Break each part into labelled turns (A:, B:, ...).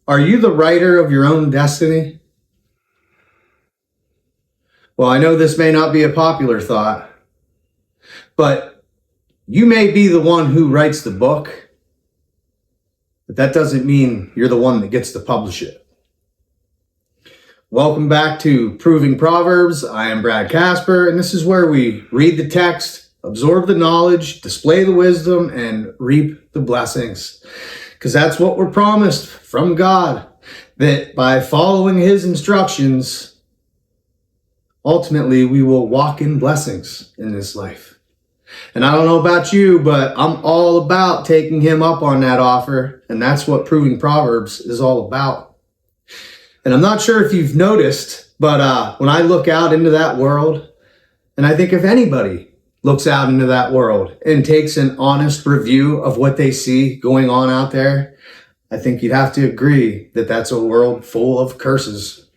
A: Are you the writer of your own destiny? Well, I know this may not be a popular thought, but you may be the one who writes the book, but that doesn't mean you're the one that gets to publish it. Welcome back to Proving Proverbs. I am Brad Casper, and this is where we read the text, absorb the knowledge, display the wisdom, and reap the blessings. Because that's what we're promised from God, that by following His instructions, ultimately we will walk in blessings in this life. And I don't know about you, but I'm all about taking Him up on that offer, and that's what Proving Proverbs is all about. And I'm not sure if you've noticed, but when I look out into that world, and I think if anybody looks out into that world and takes an honest review of what they see going on out there, I think you'd have to agree that that's a world full of curses.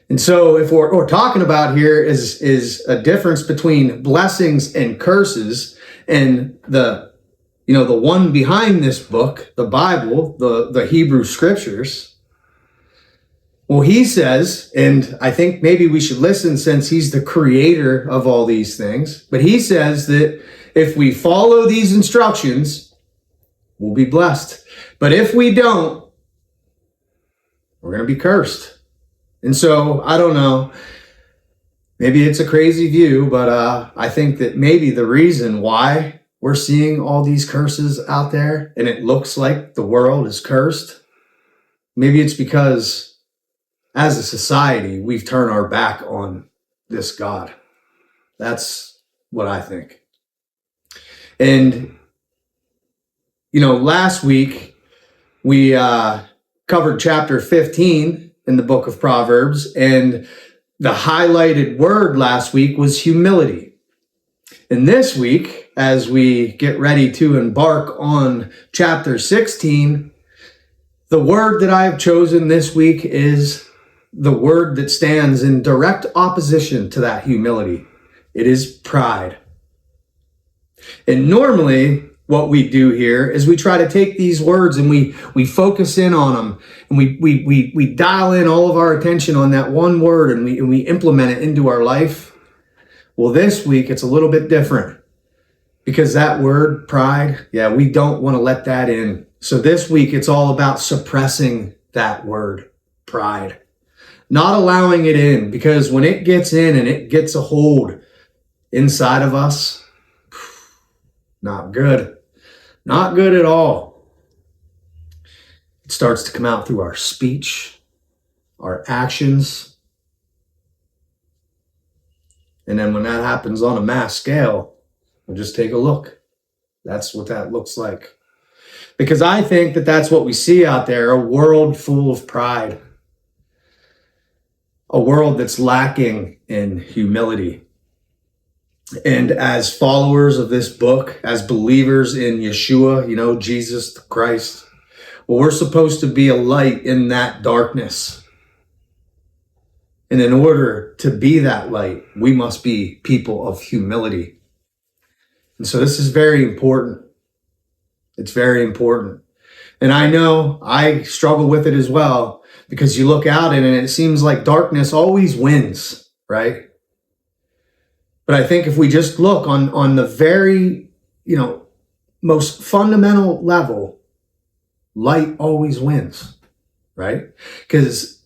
A: And so if what we're talking about here is a difference between blessings and curses, and the one behind this book, the Bible, the Hebrew scriptures. Well, he says, and I think maybe we should listen since he's the creator of all these things, but he says that if we follow these instructions, we'll be blessed. But if we don't, we're going to be cursed. And so, I don't know, maybe it's a crazy view, but I think that maybe the reason why we're seeing all these curses out there and it looks like the world is cursed, maybe it's because as a society, we've turned our back on this God. That's what I think. And, last week we covered chapter 15 in the book of Proverbs, and the highlighted word last week was humility. And this week, as we get ready to embark on chapter 16, the word that I have chosen this week is the word that stands in direct opposition to that humility. It is pride. And normally what we do here is we try to take these words and we focus in on them, and we dial in all of our attention on that one word, and we implement it into our life. Well, this week it's a little bit different, because that word pride, we don't want to let that in. So this week it's all about suppressing that word pride. Not allowing it in, because when it gets in and it gets a hold inside of us, not good. Not good at all. It starts to come out through our speech, our actions. And then when that happens on a mass scale, we'll just take a look. That's what that looks like. Because I think that that's what we see out there, a world full of pride. A world that's lacking in humility. And as followers of this book, as believers in Yeshua, Jesus Christ, well, we're supposed to be a light in that darkness. And in order to be that light, we must be people of humility. And so this is very important. It's very important. And I know I struggle with it as well, because you look out and it seems like darkness always wins, right? But I think if we just look on the very, most fundamental level, light always wins, right? Because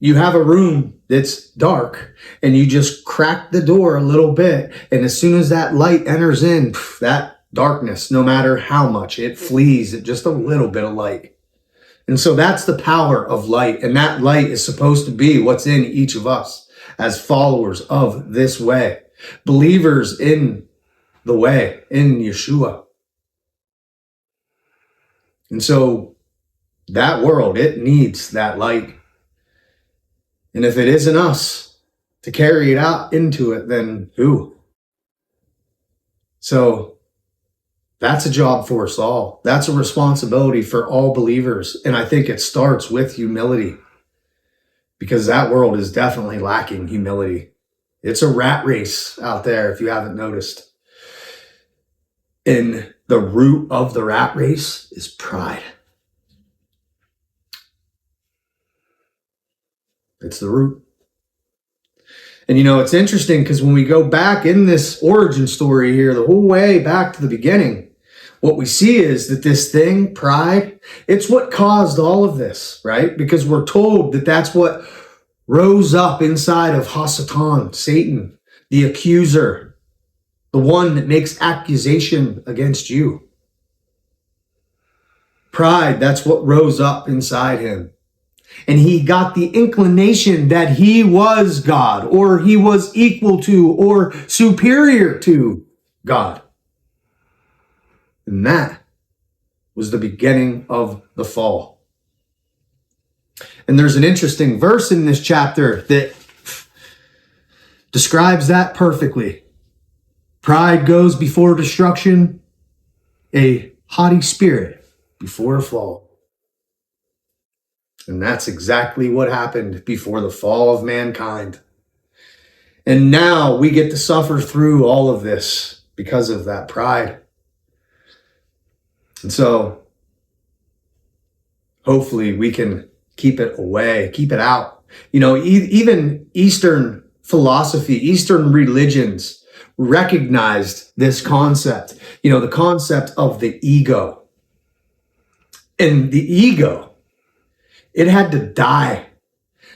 A: you have a room that's dark and you just crack the door a little bit, and as soon as that light enters in, that darkness, no matter how much, it flees at just a little bit of light. And so that's the power of light. And that light is supposed to be what's in each of us as followers of this way, believers in the way, in Yeshua. And so that world, it needs that light. And if it isn't us to carry it out into it, then who? So that's a job for us all. That's a responsibility for all believers. And I think it starts with humility, because that world is definitely lacking humility. It's a rat race out there, if you haven't noticed. And the root of the rat race is pride. It's the root. And it's interesting because when we go back in this origin story here, the whole way back to the beginning, what we see is that this thing, pride, it's what caused all of this, right? Because we're told that that's what rose up inside of Hasatan, Satan, the accuser, the one that makes accusation against you. Pride, that's what rose up inside him. And he got the inclination that he was God, or he was equal to, or superior to God. And that was the beginning of the fall. And there's an interesting verse in this chapter that describes that perfectly. Pride goes before destruction, a haughty spirit before a fall. And that's exactly what happened before the fall of mankind. And now we get to suffer through all of this because of that pride. And so hopefully we can keep it away, keep it out. Even Eastern philosophy, Eastern religions recognized this concept, the concept of the ego. And the ego, it had to die.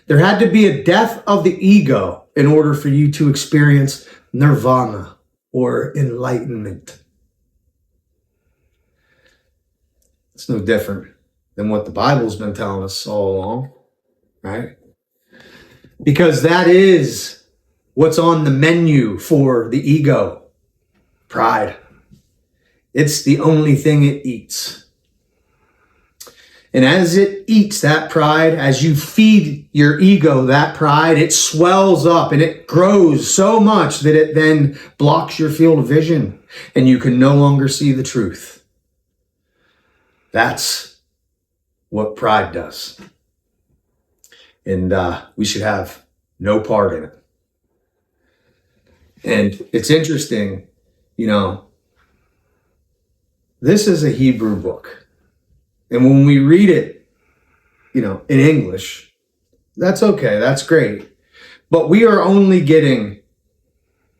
A: There had to be a death of the ego in order for you to experience nirvana or enlightenment. It's no different than what the Bible's been telling us all along, right? Because that is what's on the menu for the ego, pride. It's the only thing it eats. And as it eats that pride, as you feed your ego that pride, it swells up and it grows so much that it then blocks your field of vision and you can no longer see the truth. That's what pride does. And we should have no part in it. And it's interesting, this is a Hebrew book. And when we read it, in English, that's okay, that's great. But we are only getting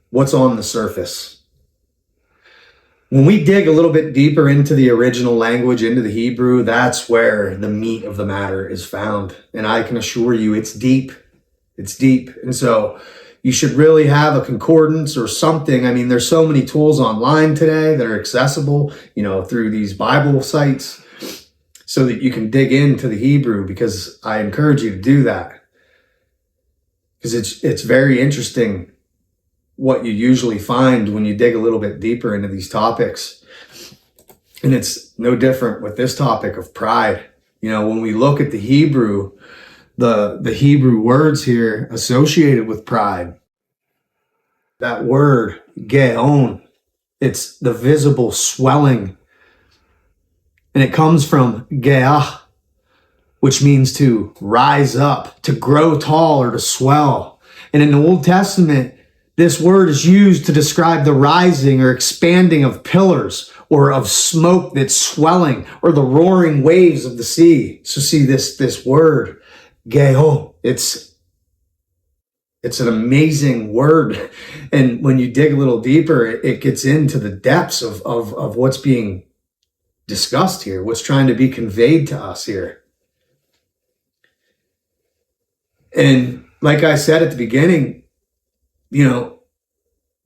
A: what's on the surface. When we dig a little bit deeper into the original language, into the Hebrew, that's where the meat of the matter is found. And I can assure you it's deep. It's deep. And so you should really have a concordance or something. I mean, there's so many tools online today that are accessible, through these Bible sites, so that you can dig into the Hebrew, because I encourage you to do that. Because it's very interesting what you usually find when you dig a little bit deeper into these topics. And it's no different with this topic of pride. When we look at the Hebrew, the Hebrew words here associated with pride, that word, geon, it's the visible swelling. And it comes from geah, which means to rise up, to grow tall, or to swell. And in the Old Testament, this word is used to describe the rising or expanding of pillars or of smoke that's swelling, or the roaring waves of the sea. So see this word, geho, it's an amazing word. And when you dig a little deeper, it gets into the depths of what's being discussed here, what's trying to be conveyed to us here. And like I said at the beginning,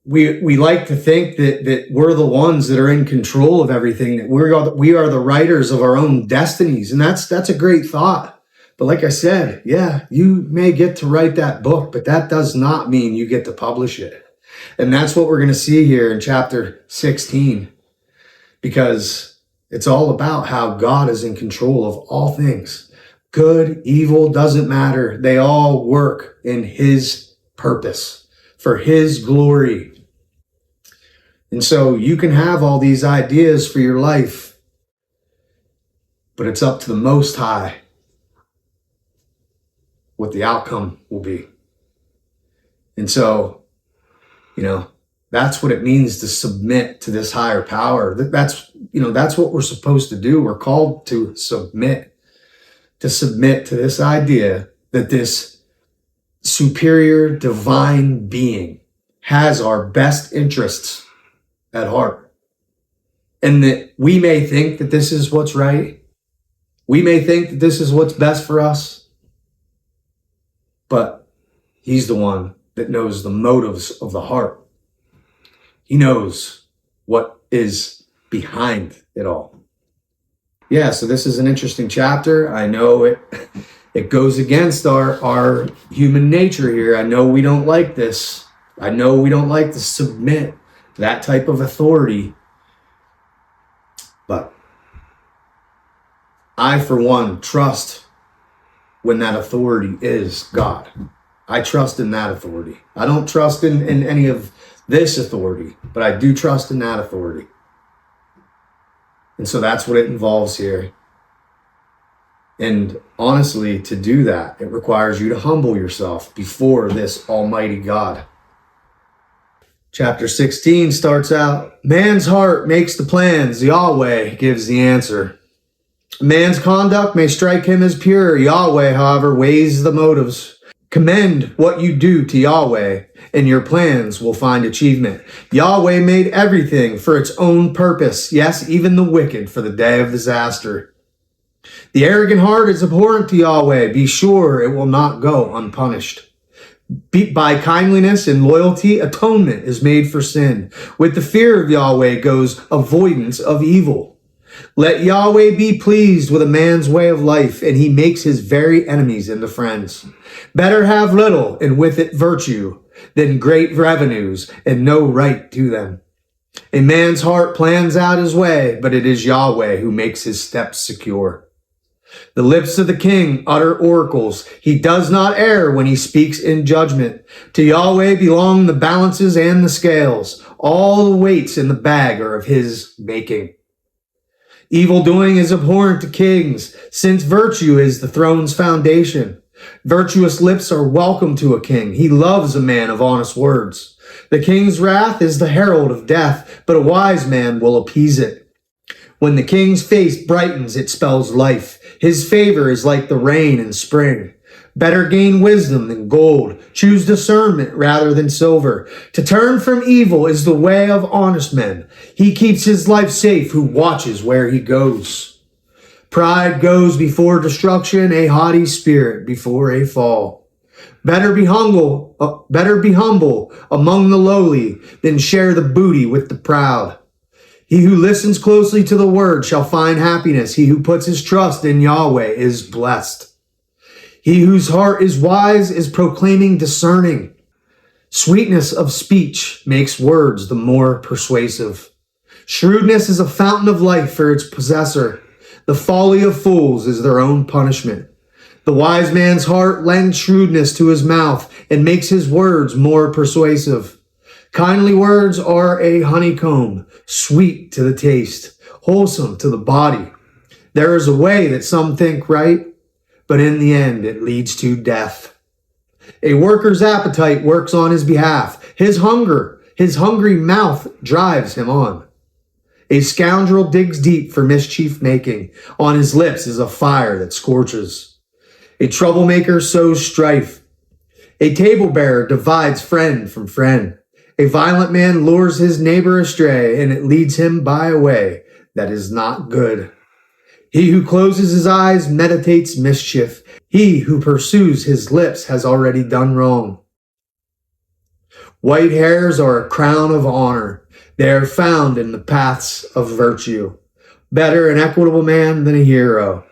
A: we like to think that we're the ones that are in control of everything, that we are the writers of our own destinies. And that's a great thought. But like I said, yeah, you may get to write that book, but that does not mean you get to publish it. And that's what we're going to see here in chapter 16, because it's all about how God is in control of all things. Good, evil, doesn't matter. They all work in his purpose, for his glory. And so you can have all these ideas for your life, but it's up to the Most High what the outcome will be. And so, that's what it means to submit to this higher power. That's what we're supposed to do. We're called to submit to this idea that this superior divine being has our best interests at heart. And that we may think that this is what's right. We may think that this is what's best for us. But he's the one that knows the motives of the heart. He knows what is behind it all. Yeah, so this is an interesting chapter. I know it goes against our human nature here. I know we don't like this. I know we don't like to submit to that type of authority. But I, for one, trust when that authority is God. I trust in that authority. I don't trust in any of this authority, but I do trust in that authority. And so that's what it involves here. And honestly, to do that, it requires you to humble yourself before this almighty God. Chapter 16 starts out, man's heart makes the plans, Yahweh gives the answer. Man's conduct may strike him as pure, Yahweh, however, weighs the motives. Commend what you do to Yahweh, and your plans will find achievement. Yahweh made everything for its own purpose, yes, even the wicked for the day of disaster. The arrogant heart is abhorrent to Yahweh. Be sure it will not go unpunished. By kindliness and loyalty, atonement is made for sin. With the fear of Yahweh goes avoidance of evil. Let Yahweh be pleased with a man's way of life, and he makes his very enemies into friends. Better have little, and with it virtue, than great revenues, and no right to them. A man's heart plans out his way, but it is Yahweh who makes his steps secure. The lips of the king utter oracles. He does not err when he speaks in judgment. To Yahweh belong the balances and the scales. All the weights in the bag are of his making. Evil doing is abhorrent to kings, since virtue is the throne's foundation. Virtuous lips are welcome to a king. He loves a man of honest words. The king's wrath is the herald of death, but a wise man will appease it. When the king's face brightens, it spells life. His favor is like the rain in spring. Better gain wisdom than gold. Choose discernment rather than silver. To turn from evil is the way of honest men. He keeps his life safe who watches where he goes. Pride goes before destruction, a haughty spirit before a fall. Better be humble among the lowly than share the booty with the proud. He who listens closely to the word shall find happiness. He who puts his trust in Yahweh is blessed. He whose heart is wise is proclaiming discerning. Sweetness of speech makes words the more persuasive. Shrewdness is a fountain of life for its possessor. The folly of fools is their own punishment. The wise man's heart lends shrewdness to his mouth and makes his words more persuasive. Kindly words are a honeycomb, sweet to the taste, wholesome to the body. There is a way that some think right, but in the end it leads to death. A worker's appetite works on his behalf. His hungry mouth drives him on. A scoundrel digs deep for mischief making. On his lips is a fire that scorches. A troublemaker sows strife. A table-bearer divides friend from friend. A violent man lures his neighbor astray, and it leads him by a way that is not good. He who closes his eyes meditates mischief. He who pursues his lips has already done wrong. White hairs are a crown of honor. They are found in the paths of virtue. Better an equitable man than a hero.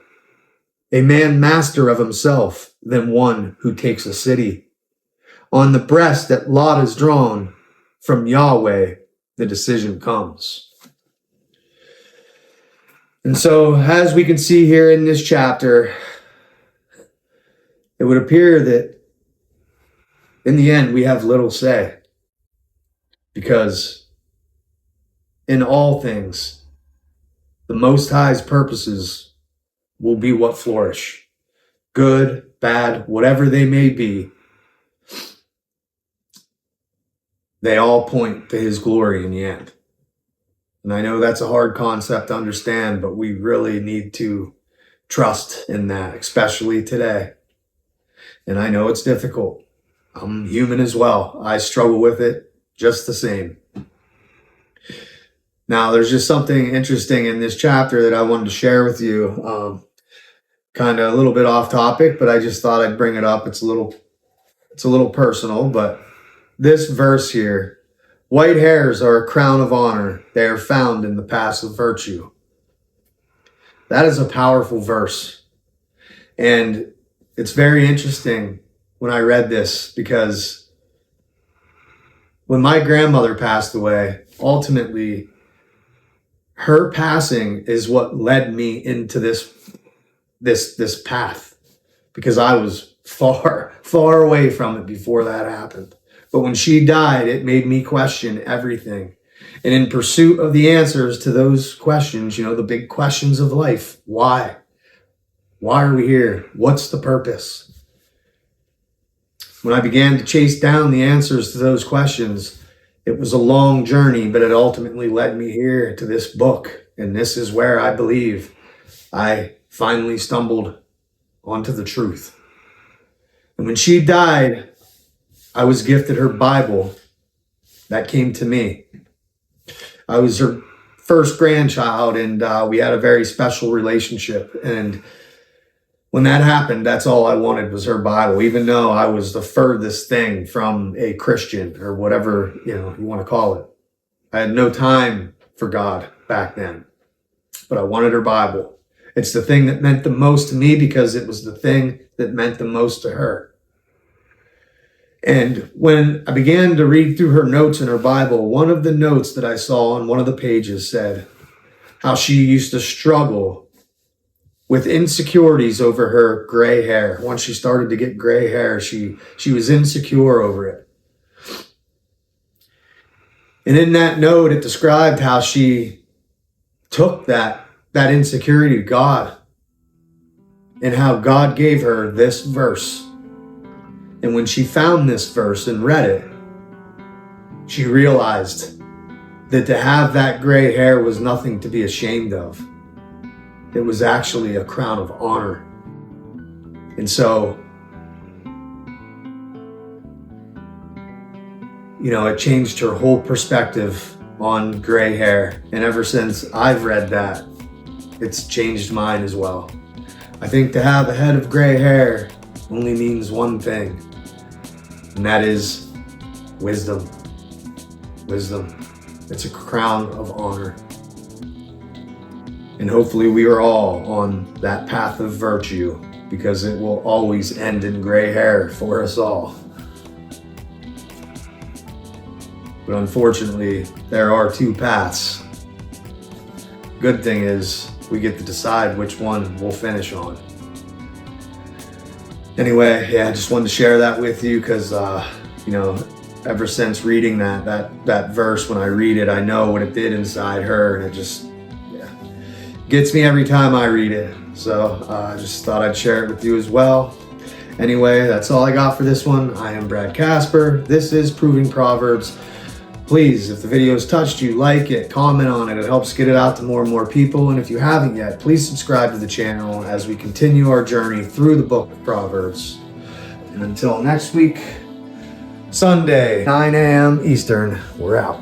A: A man master of himself than one who takes a city. On the breast that lot is drawn, from Yahweh the decision comes. And so, as we can see here in this chapter, it would appear that in the end we have little say. Because in all things, the Most High's purposes will be what flourish. Good, bad, whatever they may be, they all point to his glory in the end. And I know that's a hard concept to understand, but we really need to trust in that, especially today. And I know it's difficult. I'm human as well. I struggle with it just the same. Now, there's just something interesting in this chapter that I wanted to share with you. Kind of a little bit off topic, but I just thought I'd bring it up. It's a little personal, but this verse here, white hairs are a crown of honor. They are found in the paths of virtue. That is a powerful verse. And it's very interesting when I read this, because when my grandmother passed away, ultimately her passing is what led me into this path, because I was far away from it before that happened. But when she died, it made me question everything. And in pursuit of the answers to those questions, the big questions of life, why? Why are we here? What's the purpose? When I began to chase down the answers to those questions, it was a long journey, but it ultimately led me here to this book. And this is where I believe I finally stumbled onto the truth. And when she died, I was gifted her Bible. That came to me. I was her first grandchild, and we had a very special relationship. And when that happened, that's all I wanted was her Bible, even though I was the furthest thing from a Christian or whatever, you want to call it. I had no time for God back then, but I wanted her Bible. It's the thing that meant the most to me because it was the thing that meant the most to her. And when I began to read through her notes in her Bible, one of the notes that I saw on one of the pages said how she used to struggle with insecurities over her gray hair. Once she started to get gray hair, she was insecure over it. And in that note, it described how she took that insecurity to God, and how God gave her this verse. And when she found this verse and read it, she realized that to have that gray hair was nothing to be ashamed of. It was actually a crown of honor. And so, it changed her whole perspective on gray hair. And ever since I've read that, it's changed mine as well. I think to have a head of gray hair only means one thing, and that is wisdom. Wisdom. It's a crown of honor. And hopefully we are all on that path of virtue, because it will always end in gray hair for us all. But unfortunately, there are two paths. Good thing is we get to decide which one we'll finish on. Anyway, I just wanted to share that with you because, ever since reading that verse, when I read it, I know what it did inside her, and it just gets me every time I read it. So I just thought I'd share it with you as well. Anyway, that's all I got for this one. I am Brad Casper. This is Proving Proverbs. Please, if the video's touched you, like it, comment on it. It helps get it out to more and more people. And if you haven't yet, please subscribe to the channel as we continue our journey through the book of Proverbs. And until next week, Sunday, 9 a.m. Eastern, we're out.